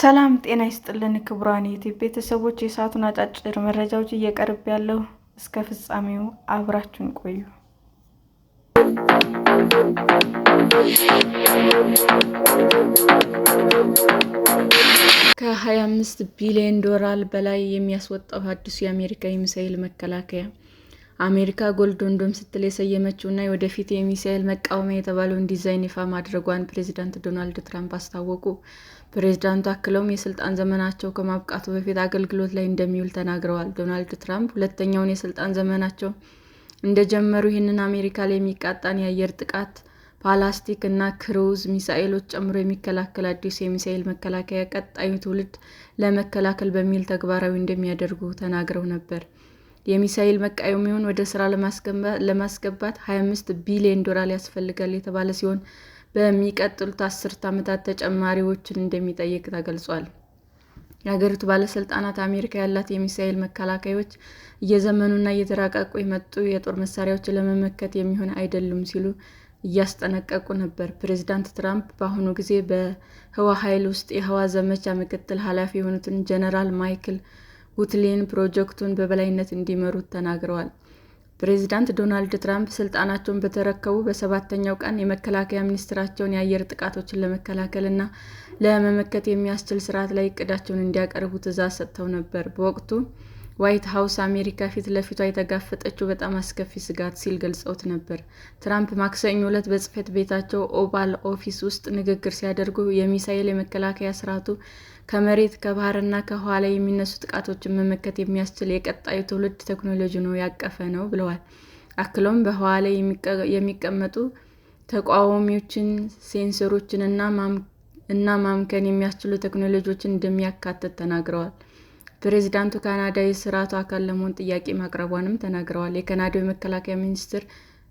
ሰላም ጤና ይስጥልን ክቡራን የዩቲዩብ ቤተሰቦች፣ የሰዓቱን አጫጭር መረጃዎች እየቀርብ ያለው እስከ ፍጻሜው አብራችሁን ቆዩ። ከ25 ቢሊዮን ዶላር በላይ የሚያስወጣው አዲሱ የአሜሪካ የሚሳኤል መከላከያ አሜሪካ ጎልደን ዶም ስትል የሰየመችው እና የወደፊት የሚሳኤል መቃወሚያ የተባለውን ዲዛይን ይፋ ማድረጓን ፕሬዝዳንት ዶናልድ ትራምፕ አስታወቁ። ፕሬዝዳንቱ አክለውም የስልጣን ዘመናቸው ከማብቃቱ በፊት አገልግሎት ላይ እንደሚውል ተናግረዋል። ዶናልድ ትራምፕ ሁለተኛውን የስልጣን ዘመናቸው እንደጀመሩ ይህንን አሜሪካ ላይ የሚቃጣን የአየር ጥቃት፣ ባላስቲክ እና ክሩዝ ሚሳኤሎች ጨምሮ የሚከላከል አዲስ የሚሳኤል መከላከያ ቀጣዩ ትውልድ ለመከላከል በሚል ተግባራዊ እንደሚያደርጉ ተናግረው ነበር። የሚሳኤል መቃወሚያውን ወደ ሥራ ለማስገባት 25 ቢሊዮን ዶላር ያስፈልጋል የተባለ ሲሆን በሚቀጥሉት 10 ዓመታት ተጨማሪ ወጪዎችን እንደሚጠይቅ ተገልጿል። የሀገሪቱ ባለስልጣናት አሜሪካ ያላት የሚሳኤል መከላከያዎች እየዘመኑና እየተራቀቁ የመጡ የጦር መሳሪያዎችን ለመመከት የሚሆኑ አይደሉም ሲሉ እያስጠነቀቁ ነበር። ፕሬዝዳንት ትራምፕ በአሁኑ ጊዜ በህዋ ኃይል ውስጥ የህዋ ዘመቻ ምክትል ኃላፊ የሆኑትን ጀነራል ማይክል ጉትሌን ፕሮጀክቱን በበላይነት እንዲመሩት ተናግረዋል። ፕሬዝዳንት ዶናልድ ትራምፕ ስልጣናቸውን በተረከቡ በሰባተኛው ቀን የመከላከያ ሚኒስቴራቸውን የአየር ጥቃቶችን ለመከላከል እና ለመመከት የሚያስችል ስርዓት ላይ እቅዳቸውን እንዲያቀርቡ ትዕዛዝ ሰጥተው ነበር። በወቅቱ ዋይት ሀውስ አሜሪካ ፊት ለፊቷ የተጋፈጠችው በጣም አስከፊ ስጋት ሲል ገልጸውት ነበር። ትራምፕ ማክሰኞ ዕለት በጽሕፈት ቤታቸው ኦቫል ኦፊስ ውስጥ ንግግር ሲያደርጉ የሚሳኤል የመከላከያ ስርዓቱ ከመሬት፣ ከባህርና ከህዋ ላይ የሚነሱ ጥቃቶችን መመከት የሚያስችል የቀጣዩ ትውልድ ቴክኖሎጂ ያቀፈ ነው ብለዋል። አክለውም በህዋ ላይ የሚቀመጡ ተቃዋሚዎችን፣ ሴንሰሮችን እና ማምከን የሚያስችሉ ቴክኖሎጂዎችን እንደሚያካትት ተናግረዋል። ፕሬዝዳንቱ ካናዳ የስርዓቱ አካል ለመሆን ጥያቄ ማቅረቧንም ተናግረዋል። የካናዳው የመከላከያ ሚኒስትር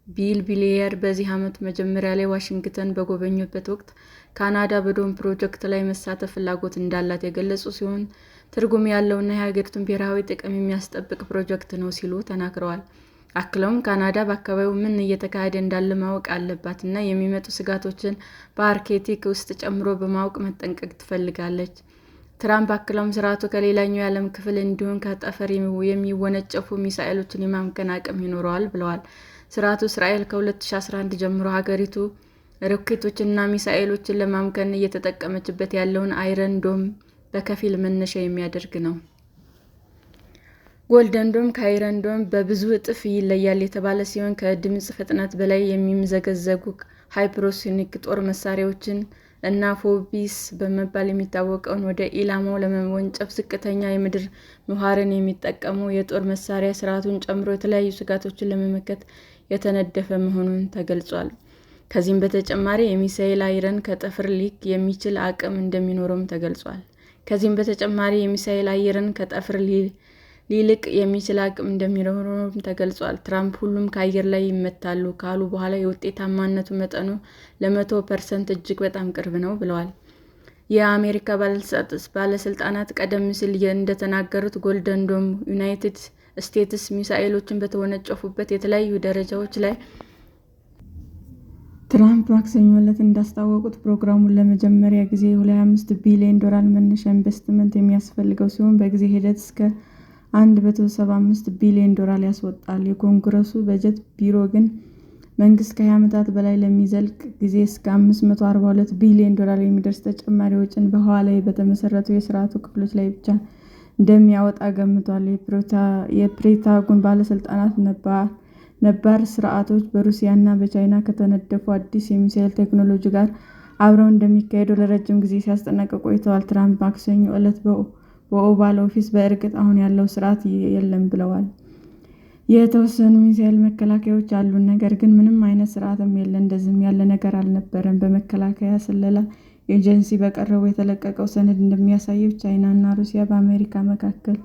ቢል ቢሊየር በዚህ ዓመት መጀመሪያ ላይ ዋሽንግተን በጎበኙበት ወቅት ካናዳ በዶም ፕሮጀክት ላይ መሳተፍ ፍላጎት እንዳላት የገለጹ ሲሆን ትርጉም ያለውና የሀገሪቱን ብሔራዊ ጥቅም የሚያስጠብቅ ፕሮጀክት ነው ሲሉ ተናግረዋል። አክለውም ካናዳ በአካባቢው ምን እየተካሄደ እንዳለ ማወቅ አለባት እና የሚመጡ ስጋቶችን በአርክቲክ ውስጥ ጨምሮ በማወቅ መጠንቀቅ ትፈልጋለች። ትራምፕ አክለውም ስርዓቱ ከሌላኛው የዓለም ክፍል እንዲሁም ከጠፈር የሚወነጨፉ ሚሳኤሎችን የማምከን አቅም ይኖረዋል ብለዋል። ስርዓቱ እስራኤል ከ2011 ጀምሮ ሀገሪቱ ሮኬቶችንና ሚሳኤሎችን ለማምከን እየተጠቀመችበት ያለውን አይረን ዶም በከፊል መነሻ የሚያደርግ ነው። ጎልደን ዶም ከአይረን ዶም በብዙ እጥፍ ይለያል የተባለ ሲሆን ከድምፅ ፍጥነት በላይ የሚምዘገዘጉ ሃይፐርሶኒክ ጦር መሳሪያዎችን እና ፎቢስ በመባል የሚታወቀውን ወደ ኢላማው ለመወንጨፍ ዝቅተኛ የምድር ምህዋርን የሚጠቀሙ የጦር መሳሪያ ስርዓቱን ጨምሮ የተለያዩ ስጋቶችን ለመመከት የተነደፈ መሆኑን ተገልጿል። ከዚህም በተጨማሪ የሚሳኤል አይረን ከጠፈር ሊክ የሚችል አቅም እንደሚኖረውም ተገልጿል። ሊልቅ የሚችል አቅም እንደሚኖረውም ተገልጿል። ትራምፕ ሁሉም ከአየር ላይ ይመታሉ ካሉ በኋላ የውጤታማነቱ መጠኑ ለ100% እጅግ በጣም ቅርብ ነው ብለዋል። የአሜሪካ ባለስልጣናት ቀደም ሲል እንደተናገሩት ጎልደን ዶም ዩናይትድ ስቴትስ ሚሳኤሎችን በተወነጨፉበት የተለያዩ ደረጃዎች ላይ ትራምፕ ማክሰኞ ዕለት እንዳስታወቁት ፕሮግራሙን ለመጀመሪያ ጊዜ የ25 ቢሊዮን ዶላር መነሻ ኢንቨስትመንት የሚያስፈልገው ሲሆን በጊዜ ሂደት እስከ 175 ቢሊዮን ዶላር ያስወጣል። የኮንግረሱ በጀት ቢሮ ግን መንግስት ከ20 ዓመታት በላይ ለሚዘልቅ ጊዜ እስከ 542 ቢሊዮን ዶላር የሚደርስ ተጨማሪ ወጪን በህዋ ላይ በተመሰረቱ የስርዓቱ ክፍሎች ላይ ብቻ እንደሚያወጣ ገምቷል። የፔንታጎን ባለስልጣናት ነባር ስርዓቶች በሩሲያና በቻይና ከተነደፉ አዲስ የሚሳኤል ቴክኖሎጂ ጋር አብረው እንደሚካሄዱ ለረጅም ጊዜ ሲያስጠነቅቁ ቆይተዋል። ትራምፕ ማክሰኞ ዕለት በኦቫል ኦፊስ በእርግጥ አሁን ያለው ስርዓት የለም ብለዋል። የተወሰኑ ሚሳኤል መከላከያዎች አሉን፣ ነገር ግን ምንም አይነት ስርዓትም የለም። እንደዚህም ያለ ነገር አልነበረም። በመከላከያ ስለላ ኤጀንሲ በቅርቡ የተለቀቀው ሰነድ እንደሚያሳየው ቻይና እና ሩሲያ በአሜሪካ መካከል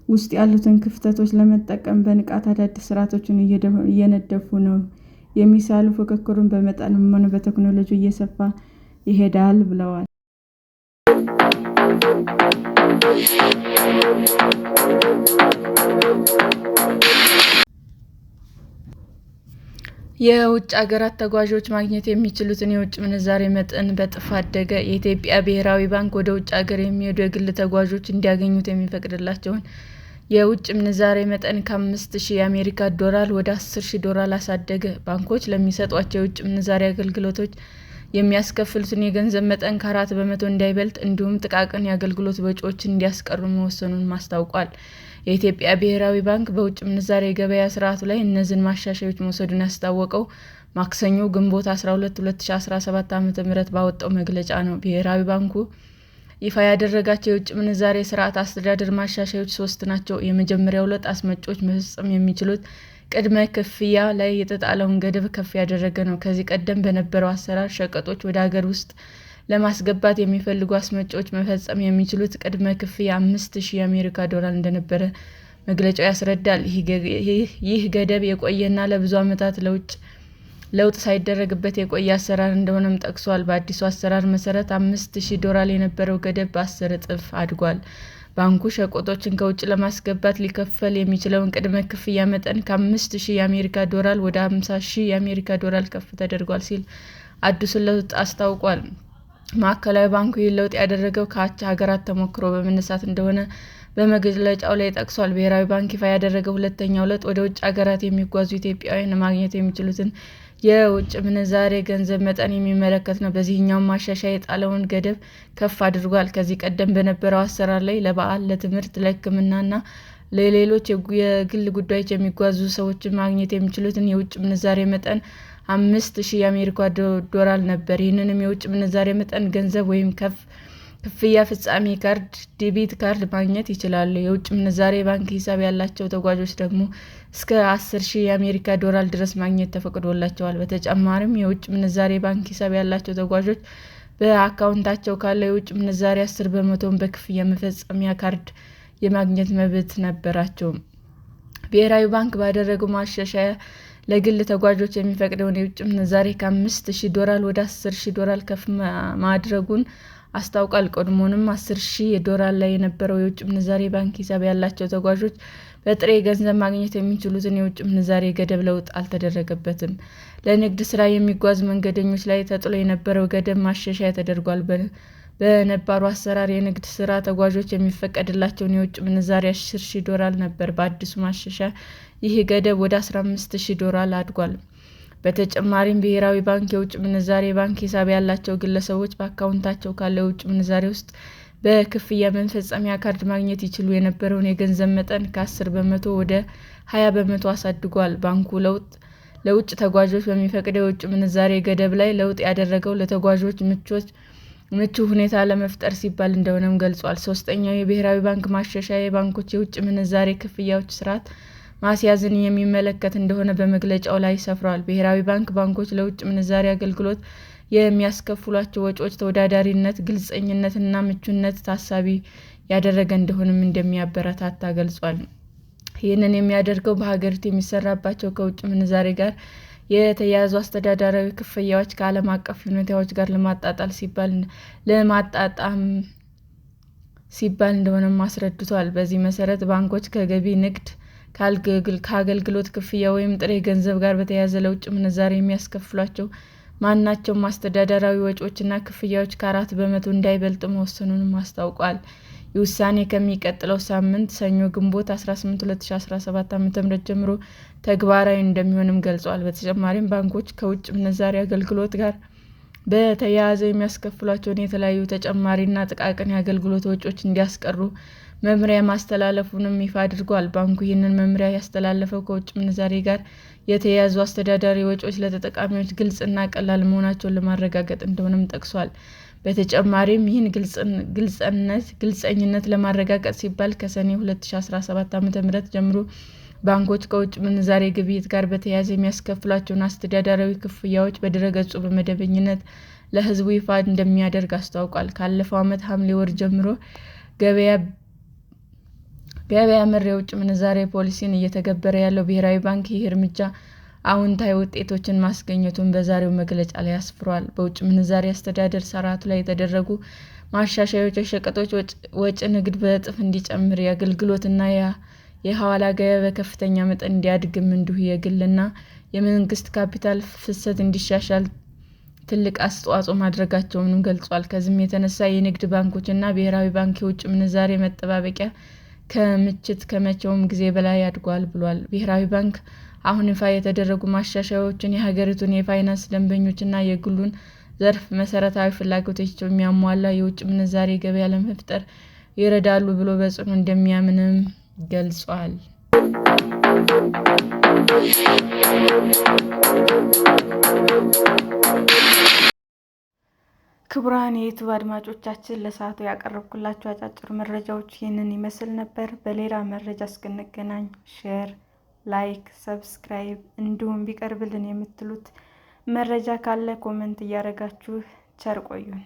ውስጥ ያሉትን ክፍተቶች ለመጠቀም በንቃት አዳዲስ ስርዓቶችን እየነደፉ ነው። የሚሳኤል ፉክክሩን በመጠንም ሆነ በቴክኖሎጂ እየሰፋ ይሄዳል ብለዋል። የውጭ አገራት ተጓዦች ማግኘት የሚችሉትን የውጭ ምንዛሬ መጠን በእጥፍ አደገ። የኢትዮጵያ ብሔራዊ ባንክ ወደ ውጭ አገር የሚሄዱ የግል ተጓዦች እንዲያገኙት የሚፈቅድላቸውን የውጭ ምንዛሬ መጠን ከ5,000 የአሜሪካ ዶላር ወደ 10,000 ዶላር አሳደገ። ባንኮች ለሚሰጧቸው የውጭ ምንዛሬ አገልግሎቶች የሚያስከፍሉትን የገንዘብ መጠን ከ4 በመቶ እንዳይበልጥ እንዲሁም ጥቃቅን የአገልግሎት ወጪዎችን እንዲያስቀሩ መወሰኑን አስታውቋል። የኢትዮጵያ ብሔራዊ ባንክ በውጭ ምንዛሬ የገበያ ስርዓቱ ላይ እነዚህን ማሻሻያዎች መውሰዱን ያስታወቀው ማክሰኞ ግንቦት 12 2017 ዓ.ም ባወጣው መግለጫ ነው። ብሔራዊ ባንኩ ይፋ ያደረጋቸው የውጭ ምንዛሬ ስርዓት አስተዳደር ማሻሻያዎች 3 ናቸው። የመጀመሪያው ለውጥ አስመጪዎች መፈጸም የሚችሉት ቅድመ ክፍያ ላይ የተጣለውን ገደብ ከፍ ያደረገ ነው። ከዚህ ቀደም በነበረው አሰራር ሸቀጦች ወደ አገር ውስጥ ለማስገባት የሚፈልጉ አስመጪዎች መፈጸም የሚችሉት ቅድመ ክፍያ 5,000 የአሜሪካ ዶላር እንደነበረ መግለጫው ያስረዳል። ይህ ገደብ የቆየና ለብዙ ዓመታት ለውጥ ሳይደረግበት የቆየ አሰራር እንደሆነም ጠቅሷል። በአዲሱ አሰራር መሰረት 5,000 ዶላር የነበረው ገደብ በ10 እጥፍ አድጓል። ባንኩ ሸቀጦችን ከውጭ ለማስገባት ሊከፈል የሚችለውን ቅድመ ክፍያ መጠን ከ5,000 የአሜሪካ ዶላር ወደ 50,000 የአሜሪካ ዶላር ከፍ ተደርጓል ሲል አዲሱን ለውጥ አስታውቋል። ማዕከላዊ ባንኩ ይህን ለውጥ ያደረገው ከአቻ ሀገራት ተሞክሮ በመነሳት እንደሆነ በመግለጫው ላይ ጠቅሷል። ብሔራዊ ባንክ ይፋ ያደረገው ሁለተኛው ለውጥ ወደ ውጭ ሀገራት የሚጓዙ ኢትዮጵያውያን ማግኘት የሚችሉትን የውጭ ምንዛሬ ገንዘብ መጠን የሚመለከት ነው። በዚህኛውም ማሻሻያ የጣለውን ገደብ ከፍ አድርጓል። ከዚህ ቀደም በነበረው አሰራር ላይ ለበዓል፣ ለትምህርት፣ ለሕክምና እና ለሌሎች የግል ጉዳዮች የሚጓዙ ሰዎች ማግኘት የሚችሉትን የውጭ ምንዛሬ መጠን 5,000 የአሜሪካ ዶላር ነበር። ይህንንም የውጭ ምንዛሬ መጠን ገንዘብ ወይም ክፍያ ፈጻሚ ካርድ፣ ዴቢት ካርድ ማግኘት ይችላሉ። የውጭ ምንዛሬ ባንክ ሂሳብ ያላቸው ተጓዦች ደግሞ እስከ 10,000 የአሜሪካ ዶላር ድረስ ማግኘት ተፈቅዶላቸዋል። በተጨማሪም የውጭ ምንዛሬ ባንክ ሂሳብ ያላቸው ተጓዦች በአካውንታቸው ካለው የውጭ ምንዛሬ 10 በመቶውን በክፍያ መፈጸሚያ ካርድ የማግኘት መብት ነበራቸው። ብሔራዊ ባንክ ባደረገው ማሻሻያ ለግል ተጓዦች የሚፈቅደውን የውጭ ምንዛሬ ከ5,000 ዶላር ወደ 10,000 ዶላር ከፍ ማድረጉን አስታውቋል። ቀድሞውንም 10,000 ዶላር ላይ የነበረው የውጭ ምንዛሬ ባንክ ሂሳብ ያላቸው ተጓዦች በጥሬ ገንዘብ ማግኘት የሚችሉትን የውጭ ምንዛሬ ገደብ ለውጥ አልተደረገበትም። ለንግድ ስራ የሚጓዙ መንገደኞች ላይ ተጥሎ የነበረው ገደብ ማሻሻያ ተደርጓል። በነባሩ አሰራር የንግድ ስራ ተጓዦች የሚፈቀድላቸውን የውጭ ምንዛሬ 10,000 ዶላር ነበር። በአዲሱ ማሻሻያ ይህ ገደብ ወደ 15,000 ዶላር አድጓል። በተጨማሪም ብሔራዊ ባንክ የውጭ ምንዛሬ ባንክ ሂሳብ ያላቸው ግለሰቦች በአካውንታቸው ካለው የውጭ ምንዛሬ ውስጥ በክፍያ መፈጸሚያ ካርድ ማግኘት ይችሉ የነበረውን የገንዘብ መጠን ከ10 በመቶ ወደ 20 በመቶ አሳድጓል። ባንኩ ለውጭ ተጓዦች በሚፈቅደው የውጭ ምንዛሬ ገደብ ላይ ለውጥ ያደረገው ለተጓዦች ምቹ ሁኔታ ለመፍጠር ሲባል እንደሆነም ገልጿል። ሶስተኛው የብሔራዊ ባንክ ማሻሻያ የባንኮች የውጭ ምንዛሬ ክፍያዎች ስርዓት ማስያዝን የሚመለከት እንደሆነ በመግለጫው ላይ ሰፍሯል። ብሔራዊ ባንክ ባንኮች ለውጭ ምንዛሬ አገልግሎት የሚያስከፍሏቸው ወጪዎች ተወዳዳሪነት፣ ግልጽነት እና ምቹነት ታሳቢ ያደረገ እንደሆነም እንደሚያበረታታ ገልጿል። ይህንን የሚያደርገው በሀገሪቱ የሚሰራባቸው ከውጭ ምንዛሬ ጋር የተያያዙ አስተዳደራዊ ክፍያዎች ከዓለም አቀፍ ሁኔታዎች ጋር ለማጣጣም ሲባል እንደሆነም አስረድቷል። በዚህ መሰረት ባንኮች ከገቢ ንግድ፣ ከአገልግሎት ክፍያ ወይም ጥሬ ገንዘብ ጋር በተያያዘ ለውጭ ምንዛሬ የሚያስከፍሏቸው ማናቸውም አስተዳደራዊ ወጪዎችና ክፍያዎች ከ4 በመቶ እንዳይበልጡ መወሰኑንም አስታውቋል። ይህ ውሳኔ ከሚቀጥለው ሳምንት ሰኞ ግንቦት 18 2017 ዓ.ም ጀምሮ ተግባራዊ እንደሚሆንም ገልጿል። በተጨማሪም ባንኮች ከውጭ ምንዛሬ አገልግሎት ጋር በተያያዘ የሚያስከፍሏቸውን የተለያዩ ተጨማሪና ጥቃቅን የአገልግሎት ወጪዎች እንዲያስቀሩ መመሪያ ማስተላለፉንም ይፋ አድርጓል። ባንኩ ይህንን መመሪያ ያስተላለፈው ከውጭ ምንዛሬ ጋር የተያያዙ አስተዳደራዊ ወጪዎች ለተጠቃሚዎች ግልጽ እና ቀላል መሆናቸውን ለማረጋገጥ እንደሆነም ጠቅሷል። በተጨማሪም ይህን ግልጸኝነት ለማረጋገጥ ሲባል ከሰኔ 2017 ዓ.ም ጀምሮ ባንኮች ከውጭ ምንዛሬ ግብይት ጋር በተያያዘ የሚያስከፍሏቸውን አስተዳደራዊ ክፍያዎች በድረ-ገጹ በመደበኛነት ለሕዝቡ ይፋ እንደሚያደርግ አስታውቋል። ካለፈው ዓመት ሐምሌ ወር ጀምሮ ገበያ መር የውጭ ምንዛሬ ፖሊሲን እየተገበረ ያለው ብሔራዊ ባንክ ይህ እርምጃ አዎንታዊ ውጤቶችን ማስገኘቱን በዛሬው መግለጫ ላይ አስፍሯል። በውጭ ምንዛሬ አስተዳደር ስርዓቱ ላይ የተደረጉ ማሻሻያዎች የሸቀጦች ወጪ ንግድ በእጥፍ እንዲጨምር፣ የአገልግሎትና የሐዋላ ገበያ በከፍተኛ መጠን እንዲያድግም እንዲሁ የግልና የመንግስት ካፒታል ፍሰት እንዲሻሻል ትልቅ አስተዋጽኦ ማድረጋቸውንም ገልጿል። ከዚህም የተነሳ የንግድ ባንኮችና ብሔራዊ ባንክ የውጭ ምንዛሬ መጠባበቂያ ክምችት ከመቼውም ጊዜ በላይ አድጓል ብሏል። ብሔራዊ ባንክ አሁን ይፋ የተደረጉ ማሻሻያዎችን የሀገሪቱን የፋይናንስ ደንበኞችና የግሉን ዘርፍ መሰረታዊ ፍላጎቶች የሚያሟላ የውጭ ምንዛሬ ገበያ ለመፍጠር ይረዳሉ ብሎ በጽኑ እንደሚያምንም ገልጿል። ክቡራን የዩቲዩብ አድማጮቻችን ለሰዓቱ ያቀረብኩላችሁ አጫጭር መረጃዎች ይህንን ይመስል ነበር። በሌላ መረጃ እስክንገናኝ ሼር፣ ላይክ፣ ሰብስክራይብ እንዲሁም ቢቀርብልን የምትሉት መረጃ ካለ ኮሜንት እያደረጋችሁ ቸር ቆዩን።